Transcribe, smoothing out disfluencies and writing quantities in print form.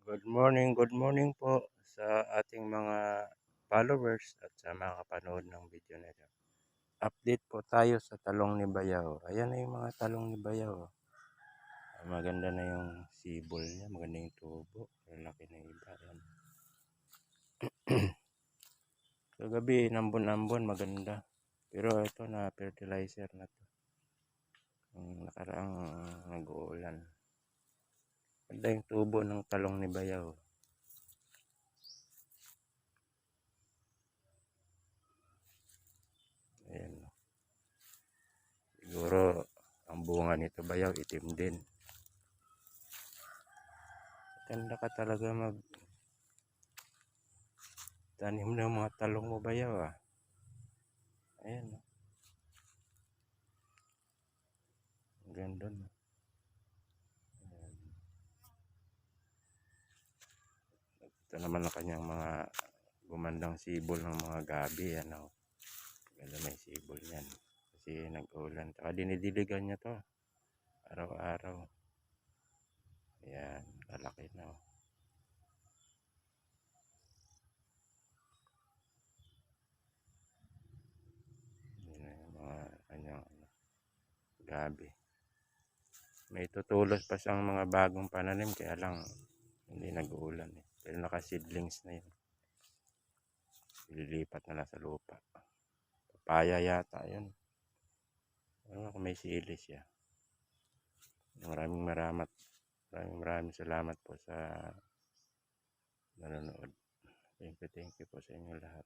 Good morning po sa ating mga followers at sa mga kapanood ng video na ito. Update po tayo sa talong ni Bayaw. Ayan na yung mga talong ni Bayaw. Maganda na yung sibol niya, maganda yung tubo. Lalaki na iba. Ayan. Kagabi, nambon-ambon, maganda. Pero ito na fertilizer na to. Yung nakaraang nag-uulan. Maganda yung tubo ng talong ni Bayaw. Ayan. Siguro ang bunga nito Bayaw itim din. Ganda ka talaga mag tanim ng mga talong mo Bayaw ah. Ayan. Ang ganda no. Ayan. Ito naman ang kanyang mga gumandang sibol ng mga gabi. Ano. Ganda may sibol yan. Kasi nag-ulan. Saka dinidiligan niya to. Araw-araw. Ayan. Lalaki na oh. Yan yung mga kanyang gabi. May tutulos pa siyang mga bagong pananim kaya lang hindi nag-uulan eh. Pero naka-seedlings na yun. Ililipat na lang sa lupa. Papaya yata yun. Ano kung may sili siya. Maraming salamat po sa nanonood. Thank you po sa inyo lahat.